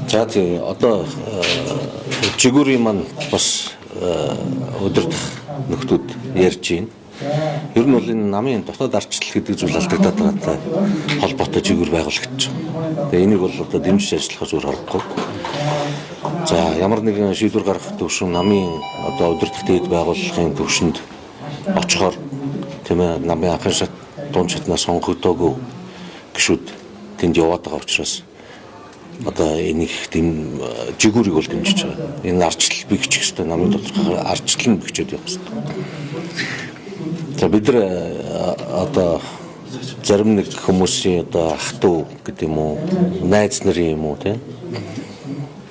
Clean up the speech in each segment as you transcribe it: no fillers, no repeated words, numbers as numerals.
За тий одоо жигүүрийн маань бас өдөртөх нөхдүүд ярьж байна. Ер нь бол энэ намын дотоод ардчлал гэдэг зүйл алдагдаад байгаатай холбоотой жигүүр байгуулагдаж байна. Тэгээ энийг бол одоо дэмжиж ажиллах зүгээр харахгүй. За ямар нэгэн шийдвэр гаргах төвшин намын одоо өдөртөх дээд байгууллагын төвшөнд очихоор тийм ээ намын анхны шат дунд шатнаас сонгогдоогүй гишүүд тэнд яваад байгаа учраас одоо энийг тийм жигүүрийг бол дэмжиж байгаа. Энэ ардчлал бигчих хэвээр намын доторх ардчлал нь бигчээд явах хэвээр. За бид нар одоо зарим нэг хүмүүсийн одоо ах トゥ гэдэг юм уу, найз нарын юм уу тийм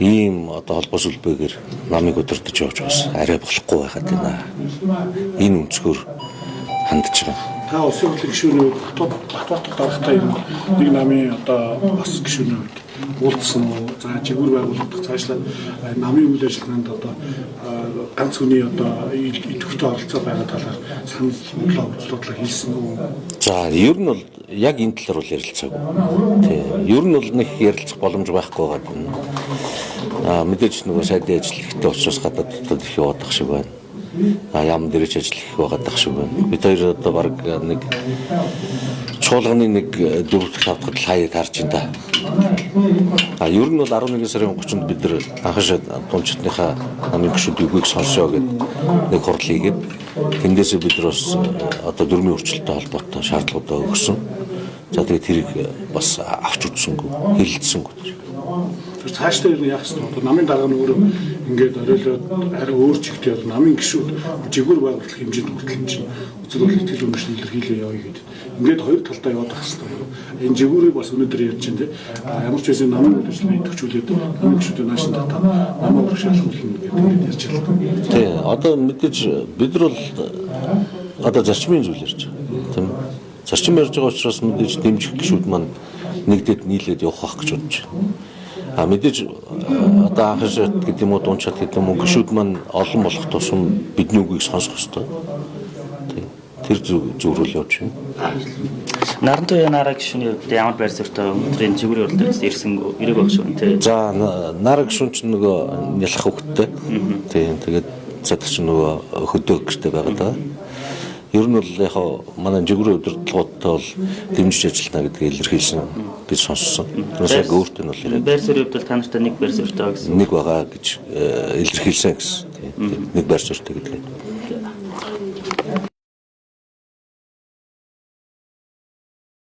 ийм одоо холбоос үлбэгээр намыг өдөртөж явж бас арай болохгүй байхад байна. Энэ өнцгөр хандж байгаа. Та улсын хурлын гишүүний Батбат дарагтай нэг намын одоо бас гишүүний үед уулзсан уу? За жигүүр байгуулагдах цаашлаад намын үйл ажиллагаанд одоо ганц хүний одоо идэвхтэй оролцоо байгаа талаар санал бодлоо хийсэн үү? За ер нь бол яг энэ талаар бол ярилцаагүй. Тийм. Ер нь бол нэг ярилцах боломж байхгүй байгаа. Мэдээж нөгөө сайдын ажил ихтэй учраас гадаад дотоод их явах шиг байна. Ям дээрч ажил их байгаадах шиг байна. Бид хоёр одоо баг нэг чуулганы нэг 4-5 дахь хаяг харж байна да. Ер нь бол 11 сарын 30-нд бид нар анхашаа дундчдынхаа намын гишүүд үгийг сонсоо гэдэг нэг хурал хийгээд тэндээсээ бид нар бас одоо дөрмийн өрчлөлттэй холбоотой шаардлагуудаа өгсөн. За тэгээд тэрийг бас авч үзсэнгүй, хэлэлцсэнгүй. Цаашдаа юу яах вэ? Одоо намын дарга нь өөрөө ингээд оройлоод арай өөр чигтэй одоо намын гишүүд жигүүр байгуулах хэмжээнд хүртэл чинь үзэл бодлого итгэл үнэмшил илэрхийлээ явъя гэдэг. Ингээд хоёр талдаа яваад байх хэрэгтэй. Энэ жигүүрийг бас өнөөдөр ярьж байна те. Ямар ч байсан намын үйлчлэгийг идэвхжүүлээд намын гишүүдийн наашин татаа намын урагшаалгуулна гэдэг ярьж байна. Тий, одоо мэдээж бид нар бол одоо зарчмын зүйл ярьж байгаа. Тийм. Зарчим ярьж байгаа учраас мэдээж дэмжих гишүүд маань нэгдээд нийлээд явах байх гэж бодож байна. Мэдээж одоо анхны шат гэдэг юм уу дунд шат гэдэг юм уу гишүүд маань олон болох тусам бидний үгийг сонсох ёстой. Тэр зөврөл явж байна. Нарантуяа нараа гишүүний хувьд ямар байр суурьтай өнөөдрийн жигүүрийн уралдаанд ирсэн ирэх байх шүү тий. За нараа гишүүн чинь нөгөө нялх хөвгттэй. Тийм тэгээд цадах чинь нөгөө хөдөө гэртэй байгаа даа. Ер нь бол яг манай жигүүрийн удирдлагуудтай бол дэмжиж ажиллана гэдгийг илэрхийлсэн гэж сонссон. Тэрнээс яг өөртөө нь бол яриад. Байр суурийн хувьд та нартай нэг байр суурьтай гэсэн. Нэг байгаа гэж илэрхийлсэн гэсэн. Нэг байр суурьтай гэдэг.